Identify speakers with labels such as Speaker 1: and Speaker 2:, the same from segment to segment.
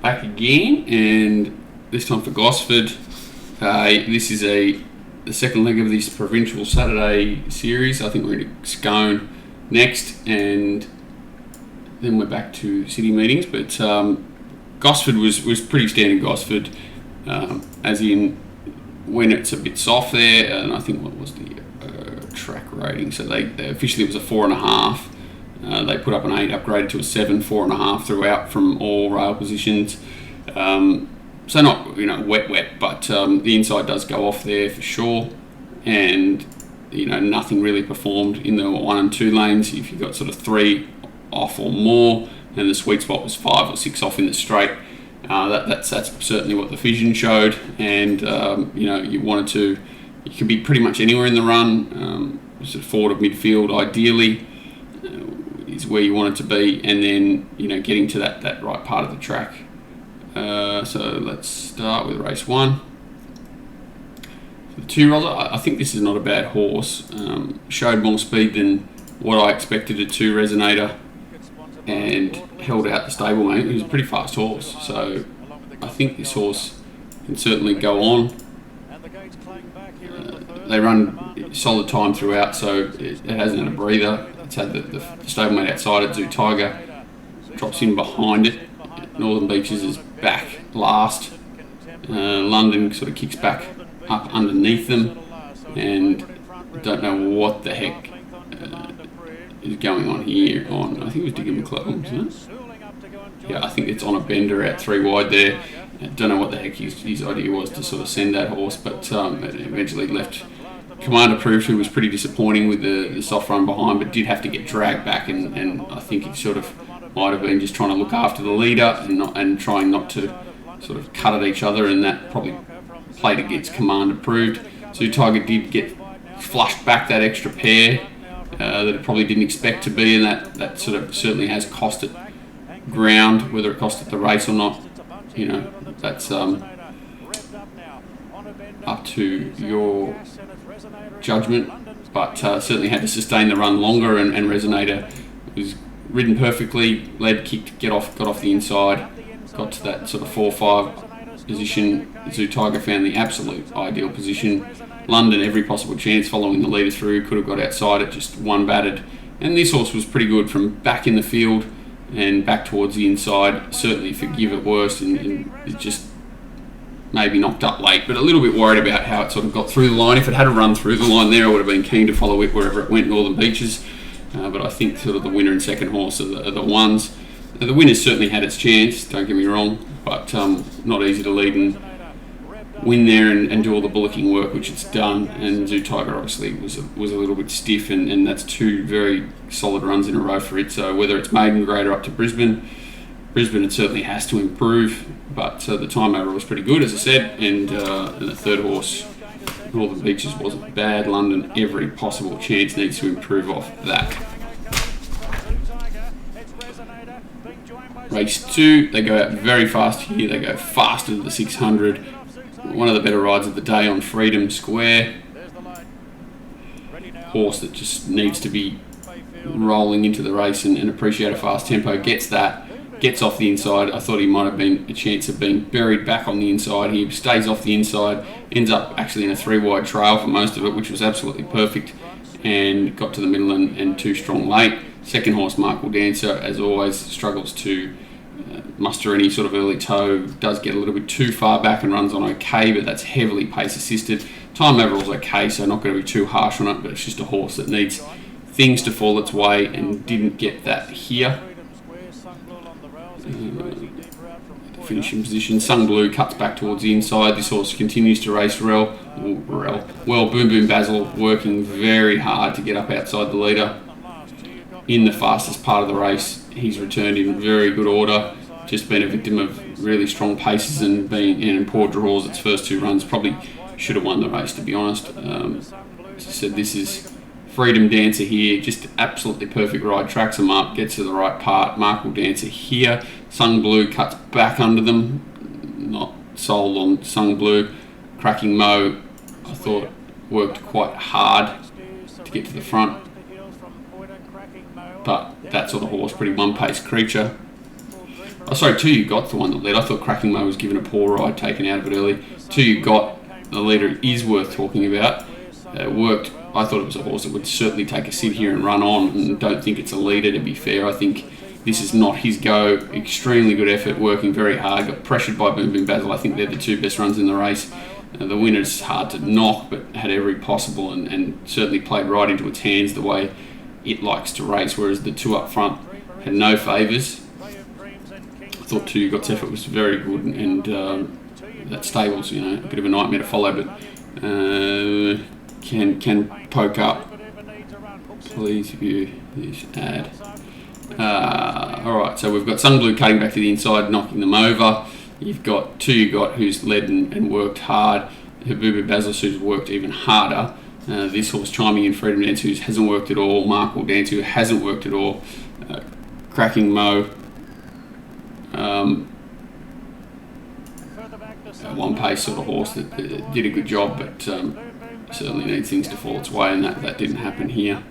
Speaker 1: back again, and this time for Gosford. This is the second leg of this provincial Saturday series. I think we're going to Scone next, and then we're back to city meetings. But Gosford was pretty standard Gosford, as in when it's a bit soft there. And I think what was the track rating? So they officially it was a 4.5. They put up an 8, upgraded to a 7, 4.5 throughout from all rail positions. So not wet, but the inside does go off there for sure, and nothing really performed in the 1 and 2 lanes. If you got sort of 3 off or more, and the sweet spot was 5 or 6 off in the straight, that's certainly what the vision showed. And you could be pretty much anywhere in the run, sort of forward of midfield ideally. Is where you want it to be, and then getting to that right part of the track. So let's start with race 1. The 2-year-old, I think this is not a bad horse. Showed more speed than what I expected at 2 Resonator, and held out the stablemate. He was a pretty fast horse, so I think this horse can certainly go on. They run solid time throughout, so it hasn't had a breather. It's had the stablemate outside it. Zoo Tiger drops in behind it. Northern Beaches is back last. London sort of kicks back up underneath them, and don't know what the heck is going on here. I think it was Digger McClellan, isn't it? Yeah, I think it's on a bender out 3 wide there. I don't know what the heck his idea was to sort of send that horse, but it eventually left Commander Approved, who was pretty disappointing with the soft run behind, but did have to get dragged back, and I think he sort of might have been just trying to look after the leader and trying not to sort of cut at each other, and that probably played against Command Approved. So Tiger did get flushed back that extra pair that it probably didn't expect to be, and that sort of certainly has cost it ground. Whether it cost it the race or not, that's up to your judgment, but certainly had to sustain the run longer, and Resonator was ridden perfectly, led, kicked, got off the inside, got to that sort of 4-5 position. Zoo Tiger found the absolute ideal position. London every possible chance following the leader through, could have got outside it, just one battered, and this horse was pretty good from back in the field and back towards the inside. Certainly forgive it worst, and it just maybe knocked up late, but a little bit worried about how it sort of got through the line. If it had a run through the line there, I would have been keen to follow it wherever it went, Northern Beaches. But I think sort of the winner and second horse are the ones. The winner's certainly had its chance, don't get me wrong, but not easy to lead and win there and do all the bullocking work, which it's done. And Zoo Tiger obviously was a little bit stiff, and that's 2 very solid runs in a row for it. So whether it's maiden grade or up to Brisbane, it certainly has to improve, but the time overall was pretty good, as I said, and the third horse, Northern Beaches, wasn't bad. London, every possible chance, needs to improve off that. Race 2, they go out very fast here. They go faster than the 600. One of the better rides of the day on Freedom Square. Horse that just needs to be rolling into the race and appreciate a fast tempo. Gets that. Gets off the inside. I thought he might have been a chance of being buried back on the inside. He stays off the inside, ends up actually in a 3 wide trail for most of it, which was absolutely perfect, and got to the middle and 2 strong late. Second horse, Markle Dancer, as always, struggles to muster any sort of early toe. Does get a little bit too far back and runs on okay, but that's heavily pace assisted. Time overall's okay, so not going to be too harsh on it, but it's just a horse that needs things to fall its way, and didn't get that here. Finishing position, Sung Blue cuts back towards the inside. This horse continues to race well. Boom Boom Basil working very hard to get up outside the leader in the fastest part of the race. He's returned in very good order, just been a victim of really strong paces and being in poor draws. Its first 2 runs probably should have won the race, to be honest. As I said, this is Freedom Dancer here, just absolutely perfect ride, tracks them up, gets to the right part. Markle Dancer here, Sung Blue cuts back under them, not sold on Sung Blue. Cracking Mo, I thought, worked quite hard to get to the front, but that sort of horse, pretty one-pace creature. Oh, sorry, Two You Got's the one that led. I thought Cracking Mo was given a poor ride, taken out of it early. Two You Got, the leader, is worth talking about. Worked. I thought it was a horse that would certainly take a sit here and run on, and don't think it's a leader, to be fair. I think this is not his go. Extremely good effort, working very hard. Got pressured by Boom Boom Basil. I think they're the two best runs in the race. The winner's hard to knock, but had every possible and certainly played right into its hands the way it likes to race, whereas the two up front had no favours. I thought Two You Got's effort was very good, and that stable's a bit of a nightmare to follow, but can poke up. Please view this ad. Alright, so we've got Sun Blue cutting back to the inside, knocking them over. You've got Two You Got, who's led and worked hard. Habubu Basil, who's worked even harder. This horse chiming in, Freedom Dance, who hasn't worked at all. Mark Will Dance, who hasn't worked at all. Cracking Mo. One pace sort of horse that did a good job, but certainly needs things to fall its way, and that didn't happen here.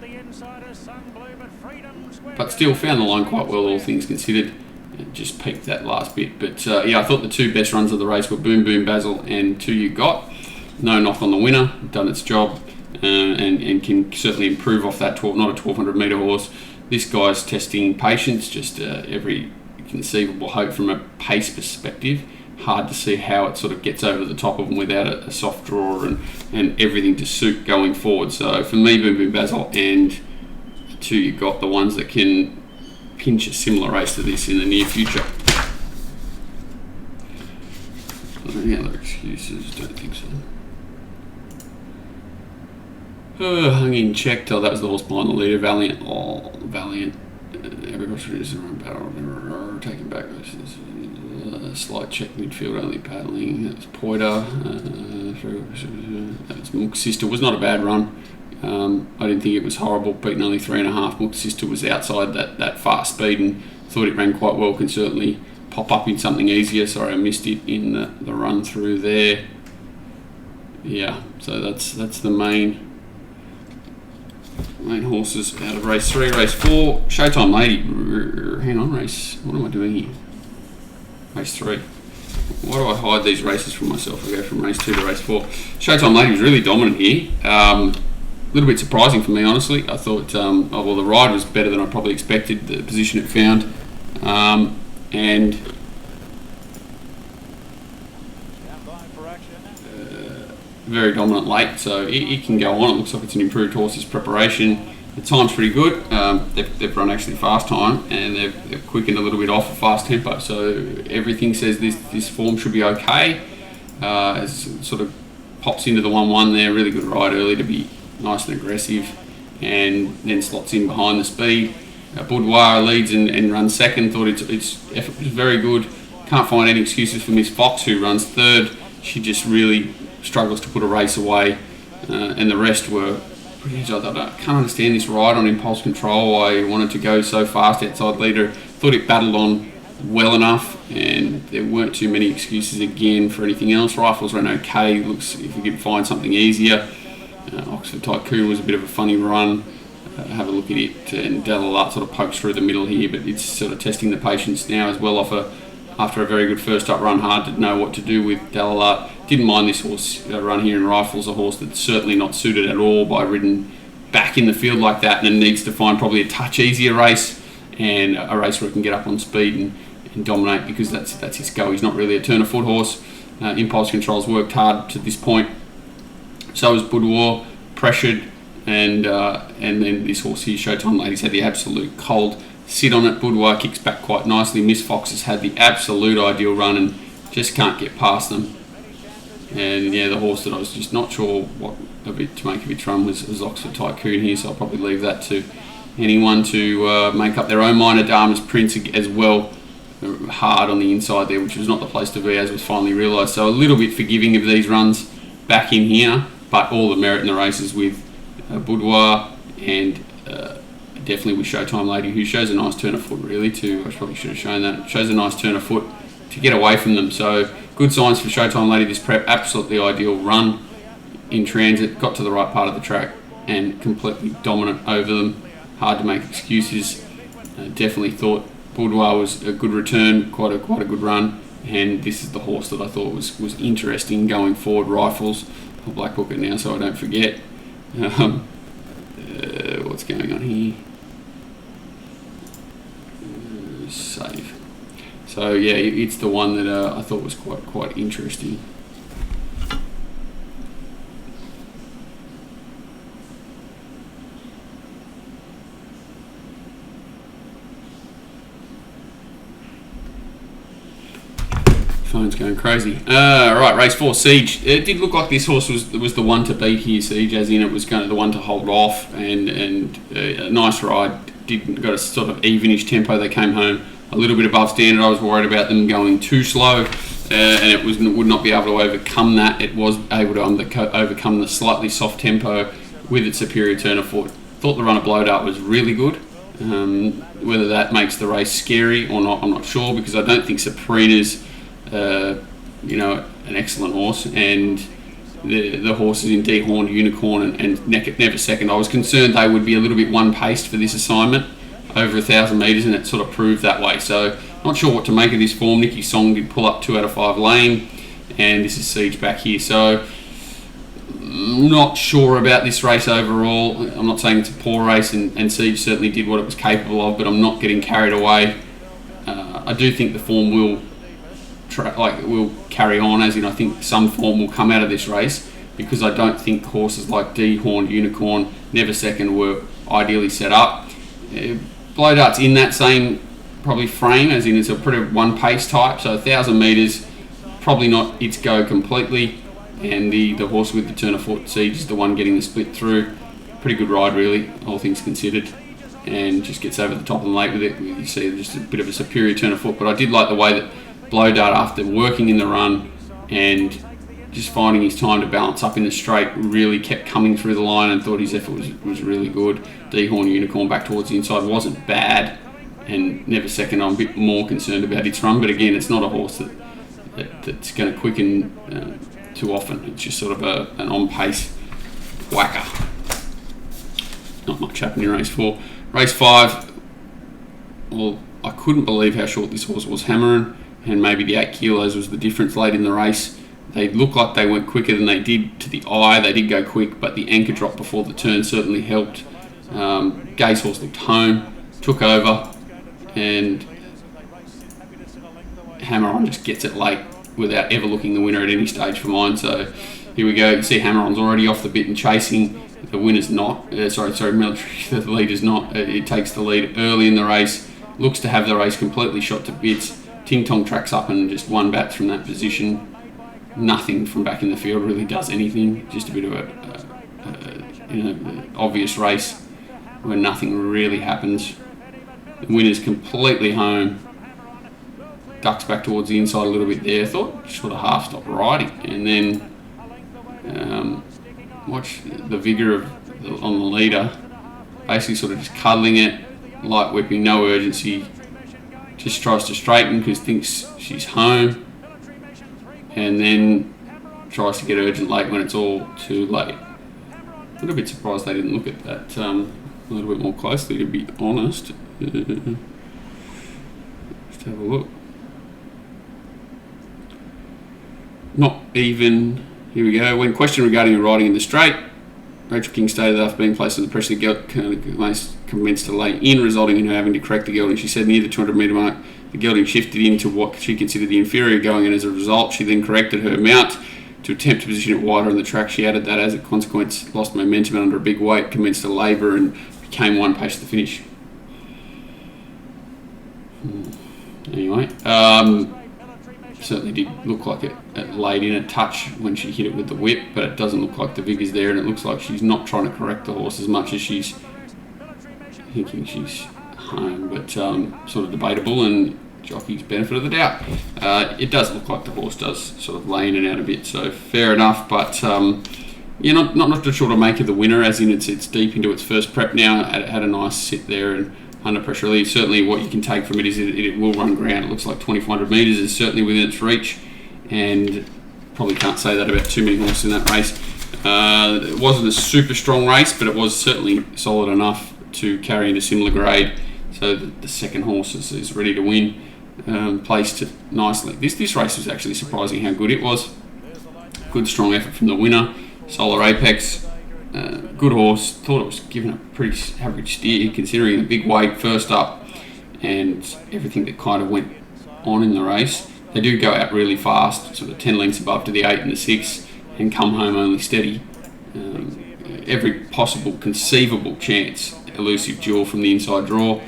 Speaker 1: But still found the line quite well, all things considered. It just peaked that last bit. But I thought the two best runs of the race were Boom Boom Basil and Two You Got. No knock on the winner, done its job, and can certainly improve off that 12, not a 1200 metre horse. This guy's testing patience, just every conceivable hope from a pace perspective. Hard to see how it sort of gets over the top of them without a soft draw and everything to suit going forward. So for me, Boom Boom Basil and Two You Got, the ones that can pinch a similar race to this in the near future. Any other excuses? Don't think so. Hung in, checked. Oh, that was the horse behind the leader. Valiant. Oh, Valiant. Everybody's reducing around battle. Taking back. Slight check midfield, only paddling. That's Poiter. That's Mook Sister. Was not a bad run. I didn't think it was horrible, beating only 3.5. Mook Sister was outside that fast speed and thought it ran quite well. Can certainly pop up in something easier. Sorry, I missed it in the run through there. Yeah, so that's the main horses out of race 3. Race 4, Showtime Lady. Hang on, what am I doing here? Race 3. Why do I hide these races from myself? I go from race 2 to race 4. Showtime Lady was really dominant here. A little bit surprising for me, honestly. I thought, the ride was better than I probably expected, the position it found. And very dominant late, so it can go on. It looks like it's an improved horse's preparation. The time's pretty good. They've run actually fast time, and they've quickened a little bit off a fast tempo. So everything says this form should be okay. As it sort of pops into the 1-1 there, really good ride early to be nice and aggressive, and then slots in behind the speed. Boudoir leads and runs second. Thought its effort was very good. Can't find any excuses for Miss Fox, who runs third. She just really struggles to put a race away, and the rest were. I can't understand this ride on Impulse Control. I wanted to go so fast outside leader. Thought it battled on well enough, and there weren't too many excuses again for anything else. Rifles ran okay. Looks if we could find something easier. Oxford Tycoon was a bit of a funny run. Have a look at it, and Delalat sort of pokes through the middle here, but it's sort of testing the patience now as well. After a very good first up run, hard to know what to do with Delalat. Didn't mind this horse run here in Rifles, a horse that's certainly not suited at all by ridden back in the field like that, and needs to find probably a touch easier race, and a race where he can get up on speed and dominate, because that's his go. He's not really a turn of foot horse. Impulse Control's worked hard to this point. So has Boudoir, pressured, and then this horse here, Showtime Lady's had the absolute cold sit on it. Boudoir kicks back quite nicely. Miss Fox has had the absolute ideal run and just can't get past them. And the horse that I was just not sure what to make of its run was Oxford Tycoon here, so I'll probably leave that to anyone to make up their own mind. Adama's Prince as well, hard on the inside there, which was not the place to be, as was finally realised. So a little bit forgiving of these runs back in here, but all the merit in the races with Boudoir and definitely with Showtime Lady, who shows a nice turn of foot really too. I probably should have shown that. Shows a nice turn of foot to get away from them. So good signs for Showtime Lady this prep. Absolutely ideal run in transit. Got to the right part of the track and completely dominant over them. Hard to make excuses. Definitely thought Boudoir was a good return, quite a good run, and this is the horse that I thought was interesting going forward. Rifles. I'll black book it now so I don't forget. What's going on here? Save. So yeah, it's the one that I thought was quite interesting. Phone's going crazy. Right, race 4, Siege. It did look like this horse was the one to beat here, Siege, as in it was the one to hold off, and a nice ride. Got a sort of evenish tempo. They came home a little bit above standard. I was worried about them going too slow, and it would not be able to overcome that. It was able to overcome the slightly soft tempo with its superior turn of foot. Thought the run of Blow Dart was really good. Whether that makes the race scary or not, I'm not sure, because I don't think Sabrina's an excellent horse, and the horses in Dehorned, Unicorn and Never Second, I was concerned they would be a little bit one-paced for this assignment over 1,000 metres, and it sort of proved that way. So not sure what to make of this form. Nicky Song did pull up 2 out of 5 lane, and this is Siege back here. So not sure about this race overall. I'm not saying it's a poor race, and Siege certainly did what it was capable of, but I'm not getting carried away. I do think the form will carry on, as in I think some form will come out of this race, because I don't think horses like Dehorned, Unicorn, Never Second were ideally set up. Blow Dart's in that same probably frame, as in it's a pretty one pace type, so 1,000 metres probably not its go completely, and the horse with the turn of foot, Siege, is the one getting the split through. Pretty good ride really, all things considered, and just gets over the top of the lake with it. You see just a bit of a superior turn of foot, but I did like the way that Blow Dart, after working in the run and just finding his time to balance up in the straight, really kept coming through the line, and thought his effort was really good. Dehorned, Unicorn back towards the inside wasn't bad, and Never Second I'm a bit more concerned about its run, but again, it's not a horse that's going to quicken too often. It's just sort of an on-pace whacker. Not much happened in race 4. Race 5, well, I couldn't believe how short this horse was hammering, and maybe the 8 kilos was the difference late in the race. They looked like they went quicker than they did to the eye. They did go quick, but the anchor drop before the turn certainly helped. Gay's horse looked home, took over, and Hammer On just gets it late without ever looking the winner at any stage for mine. So here we go. You see Hammer On's already off the bit and chasing. The winner's not. Military. The leader's not. It takes the lead early in the race. Looks to have the race completely shot to bits. Ting Tong tracks up and just one bat from that position. Nothing from back in the field really does anything. Just a bit of an obvious race where nothing really happens. The winner's completely home. Ducks back towards the inside a little bit there. Thought sort of half stopped riding, and then watch the vigour on the leader. Basically, sort of just cuddling it, light whipping, no urgency. Just tries to straighten because thinks she's home, and then tries to get urgent late when it's all too late. A little bit surprised they didn't look at that a little bit more closely, to be honest. Just have a look. Not even. Here we go. When questioned regarding her riding in the straight, Rachel King stated after being placed under pressure, the commenced to lay in, resulting in her having to correct the gelding. She said near the 200 metre mark, the gelding shifted into what she considered the inferior going, and as a result, she then corrected her mount to attempt to position it wider on the track. She added that as a consequence, lost momentum under a big weight, commenced to labour, and became one pace to the finish. Anyway, certainly did look like it laid in a touch when she hit it with the whip, but it doesn't look like the vigor's there, and it looks like she's not trying to correct the horse as much as she's thinking she's home, but sort of debatable, and jockey's benefit of the doubt. It does look like the horse does sort of lay in and out a bit, so fair enough, but not too sure to make of the winner, as in it's deep into its first prep now. It had a nice sit there and under pressure relief. Certainly what you can take from it is it will run ground. It looks like 2,400 metres is certainly within its reach, and probably can't say that about too many horses in that race. It wasn't a super strong race, but it was certainly solid enough to carry in a similar grade. So the second horse is ready to win, placed it nicely. This race was actually surprising how good it was. Good strong effort from the winner, Solar Apex. Good horse. Thought it was given a pretty average steer considering the big weight first up and everything that kind of went on in the race. They do go out really fast, sort of 10 lengths above to the 8 and the 6, and come home only steady. Every possible conceivable chance. Elusive Jewel from the inside draw.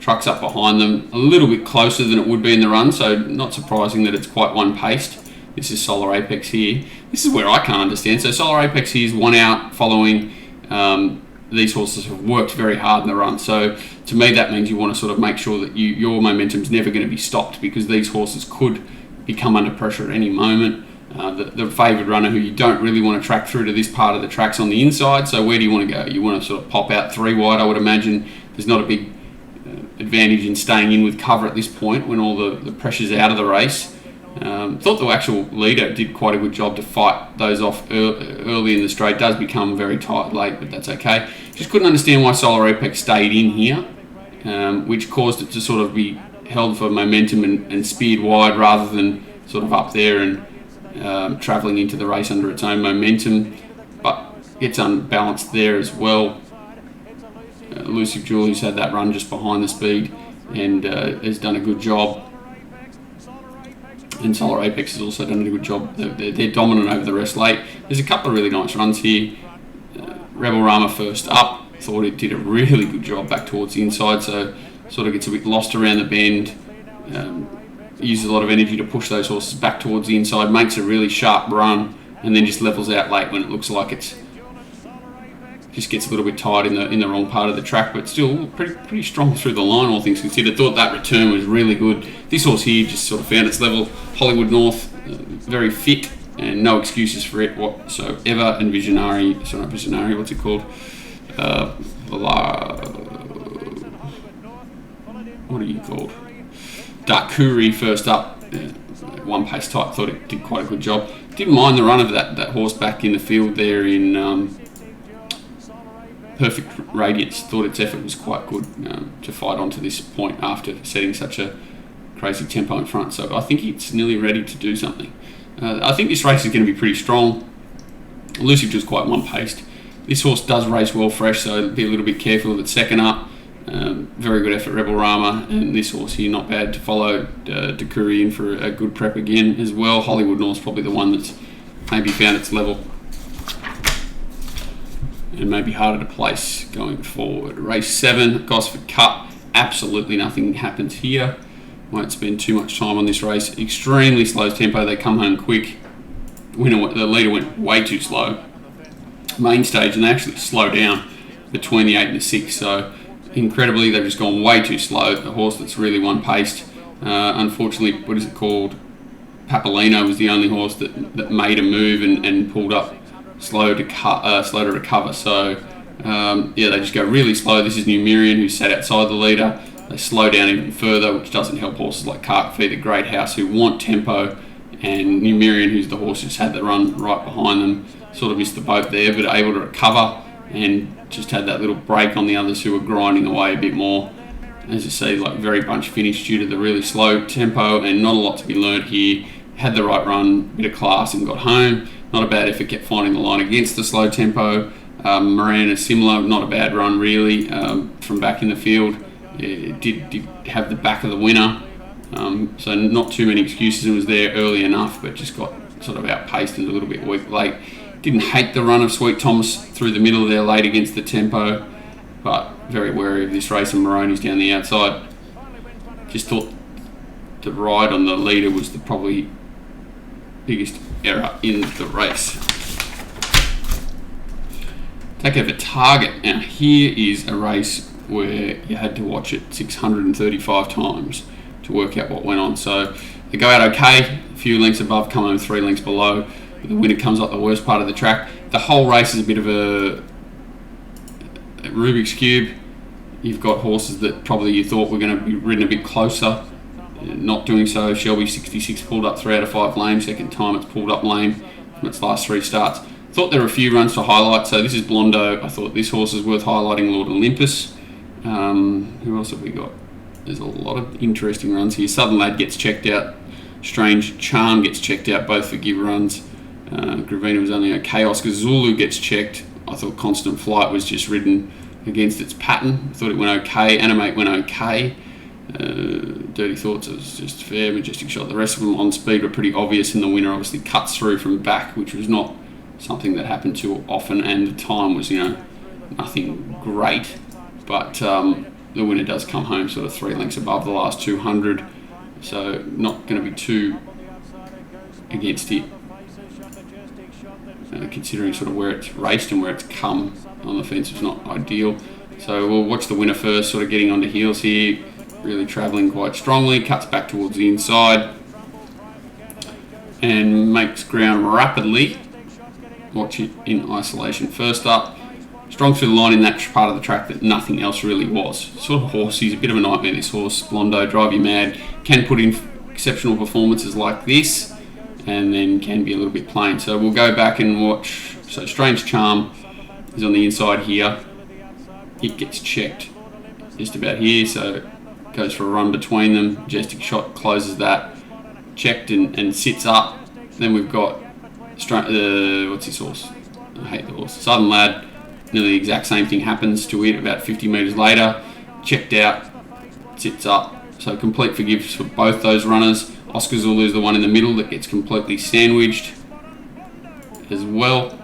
Speaker 1: Trucks up behind them, a little bit closer than it would be in the run, so not surprising that it's quite one-paced. This is Solar Apex here. This is where I can't understand. So Solar Apex here is one out following. These horses have worked very hard in the run. So to me, that means you want to sort of make sure that your momentum's never going to be stopped, because these horses could become under pressure at any moment. The favoured runner who you don't really want to track through to this part of the track's on the inside. So where do you want to go? You want to sort of pop out 3 wide, I would imagine. There's not a big advantage in staying in with cover at this point when all the pressure's out of the race. Thought the actual leader did quite a good job to fight those off early in the straight. Does become very tight late, but that's okay. Just couldn't understand why Solar Apex stayed in here, which caused it to sort of be held for momentum and speared wide rather than sort of up there and travelling into the race under its own momentum, but gets unbalanced there as well. Elusive Jewel, who's had that run just behind the speed and has done a good job. And Solar Apex has also done a good job. They're dominant over the rest late. There's a couple of really nice runs here. Rebel Rama first up. Thought it did a really good job back towards the inside, so sort of gets a bit lost around the bend. Uses a lot of energy to push those horses back towards the inside, makes a really sharp run, and then just levels out late when it looks like it's just gets a little bit tired in the wrong part of the track, but still pretty strong through the line, all things considered. Thought that return was really good. This horse here just sort of found its level. Hollywood North, very fit, and no excuses for it whatsoever. And Visionary, what's it called? What are you called? Darkuri first up, one pace type. Thought it did quite a good job. Didn't mind the run of that horse back in the field there in Perfect Radiance. Thought its effort was quite good to fight on to this point after setting such a crazy tempo in front. So I think it's nearly ready to do something. I think this race is going to be pretty strong. Elusive just quite one-paced. This horse does race well fresh, so be a little bit careful of its second up. Very good effort, Rebel Rama, and this horse here not bad to follow. Dakuri in for a good prep again as well. Hollywood North's probably the one that's maybe found its level and maybe harder to place going forward. Race 7, Gosford Cup. Absolutely nothing happens here. Won't spend too much time on this race. Extremely slow tempo. They come home quick. The leader went way too slow. Main stage, and they actually slow down between the 8 and the 6. So incredibly, they've just gone way too slow. The horse that's really one-paced. Unfortunately, what is it called? Papalino was the only horse that made a move and pulled up slow to recover. So they just go really slow. This is Numerian, who sat outside the leader. They slow down even further, which doesn't help horses like Carpfeed, the Great House, who want tempo, and Numerian, who's the horse who's had the run right behind them, sort of missed the boat there, but able to recover and just had that little break on the others who were grinding away a bit more. As you see, like very bunch finish due to the really slow tempo, and not a lot to be learnt here. Had the right run, bit of class, and got home. Not a bad effort, kept finding the line against the slow tempo. Moran is similar, not a bad run really from back in the field. It did have the back of the winner, so not too many excuses. It was there early enough, but just got sort of outpaced and a little bit weak late. Didn't hate the run of Sweet Thomas through the middle there late against the tempo, but very wary of this race, and Moroni's down the outside. Just thought the ride on the leader was the probably biggest error in the race. Take over Target. Now here is a race where you had to watch it 635 times to work out what went on. So they go out okay, a few lengths above, come home 3 lengths below. The winner comes up the worst part of the track. The whole race is a bit of a Rubik's Cube. You've got horses that probably you thought were going to be ridden a bit closer, not doing so. Shelby 66 pulled up 3 out of 5 lame. Second time it's pulled up lame from its last 3 starts. Thought there were a few runs to highlight. So this is Blondo. I thought this horse is worth highlighting, Lord Olympus. Who else have we got? There's a lot of interesting runs here. Southern Lad gets checked out. Strange Charm gets checked out, both for give runs. Gravina was only okay. Oscar Zulu gets checked. I thought Constant Flight was just ridden against its pattern. I thought it went okay. Animate went okay. Dirty Thoughts, it was just fair. Majestic Shot. The rest of them on speed were pretty obvious, and the winner obviously cuts through from back, which was not something that happened too often, and the time was, nothing great. But the winner does come home sort of 3 lengths above the last 200, so not going to be too against it, considering sort of where it's raced and where it's come on the fence was not ideal. So we'll watch the winner first, sort of getting onto heels here, really travelling quite strongly, cuts back towards the inside and makes ground rapidly. Watch it in isolation. First up, strong through the line in that part of the track that nothing else really was. Sort of horse, he's a bit of a nightmare, this horse. Blondo, drive you mad. Can put in exceptional performances like this, and then can be a little bit plain. So we'll go back and watch. So Strange Charm is on the inside here. It gets checked just about here, so goes for a run between them. Majestic Shot closes that, checked and sits up. Then we've got what's his horse? I hate the horse. Southern Lad. Nearly the exact same thing happens to it about 50 metres later. Checked out, sits up. So complete forgives for both those runners. Oscar Zulu is the one in the middle that gets completely sandwiched as well.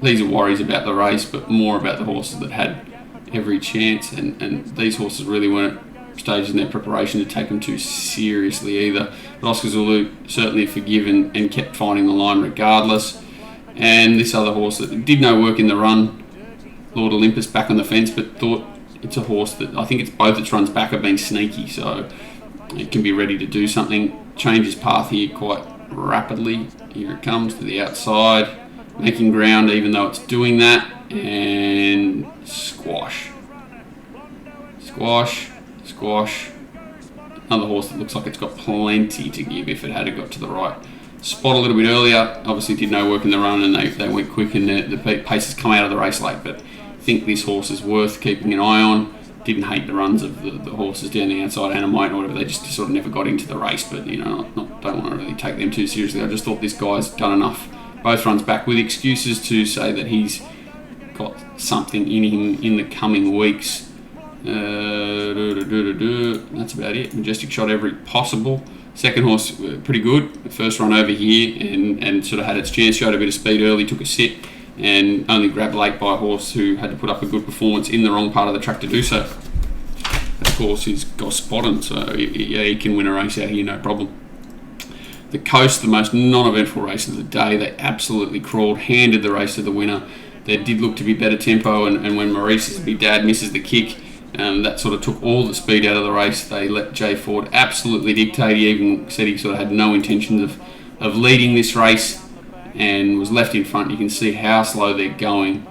Speaker 1: These are worries about the race, but more about the horses that had every chance. And these horses really weren't staged in their preparation to take them too seriously either. But Oscar Zulu certainly forgiven and kept finding the line regardless. And this other horse that did no work in the run, Lord Olympus, back on the fence, but thought it's a horse that I think it's both its runs back have been sneaky, so it can be ready to do something. Changes path here quite rapidly. Here it comes to the outside, making ground even though it's doing that, and squash. Another horse that looks like it's got plenty to give if it had got to the right spot a little bit earlier. Obviously did no work in the run, and they went quick, and the pace has come out of the race late, but I think this horse is worth keeping an eye on. Didn't hate the runs of the horses down the outside, Animate or whatever. They just sort of never got into the race, but don't want to really take them too seriously. I just thought this guy's done enough, both runs back, with excuses to say that he's got something in him in the coming weeks. That's about it. Majestic Shot every possible. Second horse pretty good. First run over here and sort of had its chance, showed a bit of speed early, took a sit, and only grabbed late by a horse who had to put up a good performance in the wrong part of the track to do so. Of course, is Gosford, so he can win a race out here, no problem. The Coast, the most non-eventful race of the day, they absolutely crawled, handed the race to the winner. There did look to be better tempo, and when Maurice's big dad misses the kick, that sort of took all the speed out of the race. They let Jay Ford absolutely dictate. He even said he sort of had no intentions of leading this race and was left in front. You can see how slow they're going.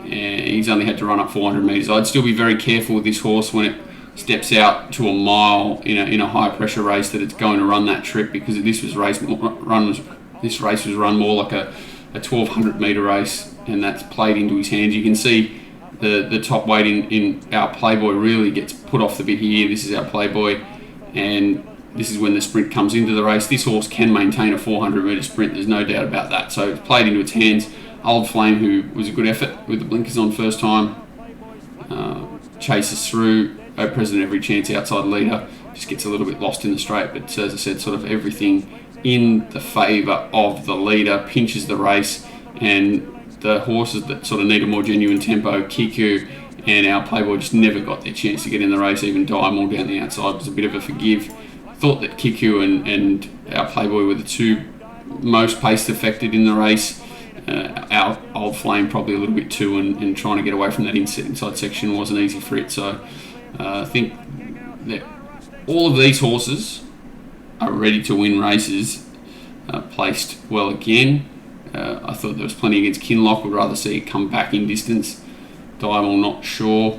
Speaker 1: And he's only had to run up 400 metres. I'd still be very careful with this horse when it steps out to a mile in a high pressure race that it's going to run that trip, because this race was run more like a 1200 metre race, and that's played into his hands. You can see the top weight in our Playboy really gets put off the bit here. This is our Playboy, and this is when the sprint comes into the race. This horse can maintain a 400 metre sprint, there's no doubt about that. So it's played into its hands. Old Flame, who was a good effort with the blinkers on first time, chases through. President every chance outside leader, just gets a little bit lost in the straight, but as I said, sort of everything in the favour of the leader, pinches the race, and the horses that sort of need a more genuine tempo, Kiku and our Playboy, just never got their chance to get in the race. Even Diamond down the outside was a bit of a forgive. Thought that Kiku and our Playboy were the two most pace affected in the race. Our Old Flame probably a little bit too, and trying to get away from that inside section wasn't easy for it. So I think that all of these horses are ready to win races, placed well again. I thought there was plenty against Kinloch. Would rather see it come back in distance. Diamond, not sure.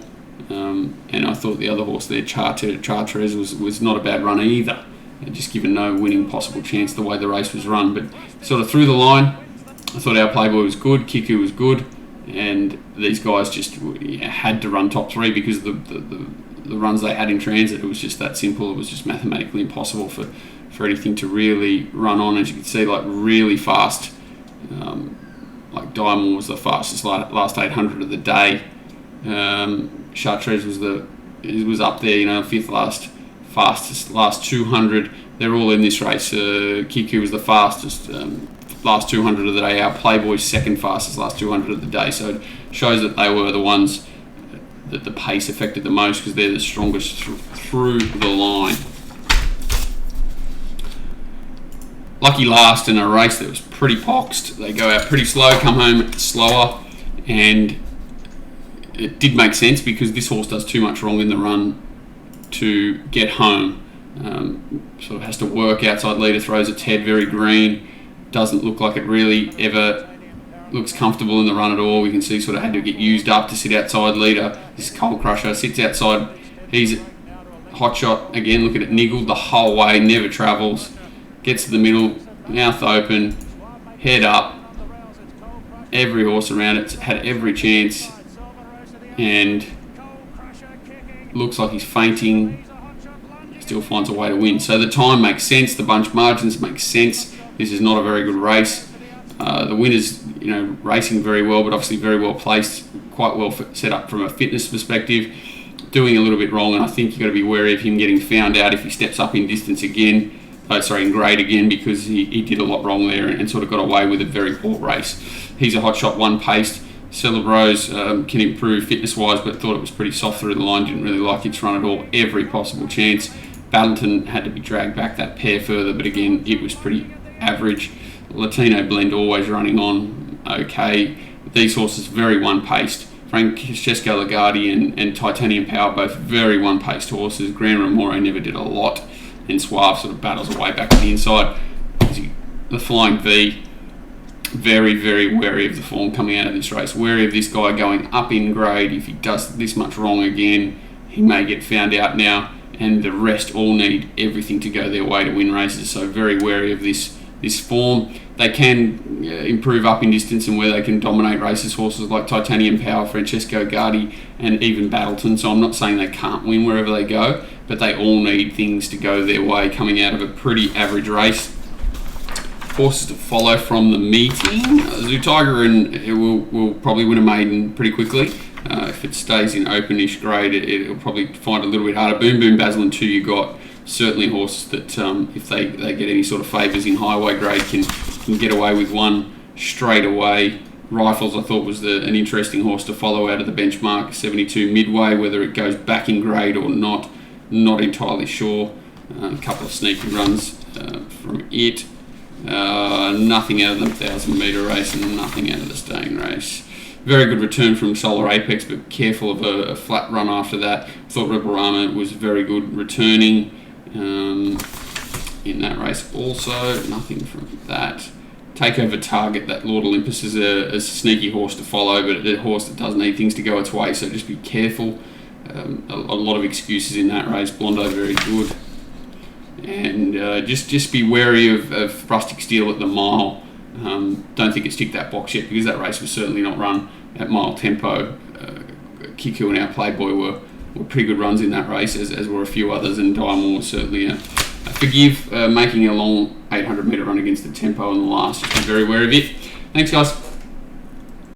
Speaker 1: And I thought the other horse there, Chartres, was not a bad runner either. Just given no winning possible chance the way the race was run. But sort of through the line, I thought our Playboy was good, Kiku was good, and these guys just had to run top three because the the runs they had in transit. It was just that simple. It was just mathematically impossible for anything to really run on. As you can see, like really fast. Like Diamond was the fastest last 800 of the day. Chartreuse was up there, you know, fifth fastest last 200. They're all in this race. Kiku was the fastest last 200 of the day. Our Playboy's second fastest last 200 of the day. So it shows that they were the ones that the pace affected the most, because they're the strongest through the line. Lucky last in a race that was pretty poxed. They go out pretty slow, come home slower, and it did make sense because this horse does too much wrong in the run to get home. Sort of has to work outside leader, throws its head very green, doesn't look like it really ever looks comfortable in the run at all. We can see sort of had to get used up to sit outside leader. This Coal Crusher sits outside. He's hot shot again. Look at it, niggled the whole way, never travels. Gets to the middle, mouth open, head up. Every horse around it had every chance, and looks like he's fainting. Still finds a way to win. So the time makes sense. The bunch margins make sense. This is not a very good race. The winner's, you know, racing very well, but obviously very well placed, quite well set up from a fitness perspective. Doing a little bit wrong, and I think you've got to be wary of him getting found out if he steps up in distance again. In grade again, because he did a lot wrong there and sort of got away with a very poor race. He's a hot shot, one paced. Celebrose can improve fitness wise, but thought it was pretty soft through the line, didn't really like its run at all. Every possible chance. Battleton had to be dragged back that pair further, but again, it was pretty average. Latino Blend always running on okay. These horses very one paced. Francesco Lagardi and Titanium Power, both very one paced horses. Gran Remoro never did a lot, and Suave sort of battles away back to the inside. The Flying V, very, very wary of the form coming out of this race. Wary of this guy going up in grade. If he does this much wrong again, he may get found out now, and the rest all need everything to go their way to win races. So very wary of this form. They can improve up in distance, and where they can dominate races, horses like Titanium Power, Francesco Gardi, and even Battleton. So I'm not saying they can't win wherever they go, but they all need things to go their way coming out of a pretty average race. Horses to follow from the meeting. Zoo Tiger and it will probably win a maiden pretty quickly. If it stays in openish grade, it'll probably find it a little bit harder. Boom Boom Basil and 2, you got certainly horses that if they get any sort of favours in highway grade can get away with one straight away. Rifles I thought was an interesting horse to follow out of the benchmark 72 midway. Whether it goes back in grade or not entirely sure. A couple of sneaky runs from it. Nothing out of the 1,000 metre race and nothing out of the staying race. Very good return from Solar Apex, but careful of a flat run after that. Thought Rebel Rama was very good returning in that race also. Nothing from that. Takeover Target, that Lord Olympus is a sneaky horse to follow, but a horse that does need things to go its way, so just be careful. A lot of excuses in that race. Blondo very good. And just be wary of Rustic Steel at the mile. Don't think it's ticked that box yet, because that race was certainly not run at mile tempo. Kiku and our Playboy were pretty good runs in that race, as were a few others, and Diamond was certainly a forgive making a long 800 metre run against the tempo in the last. Just be very wary of it. Thanks, guys.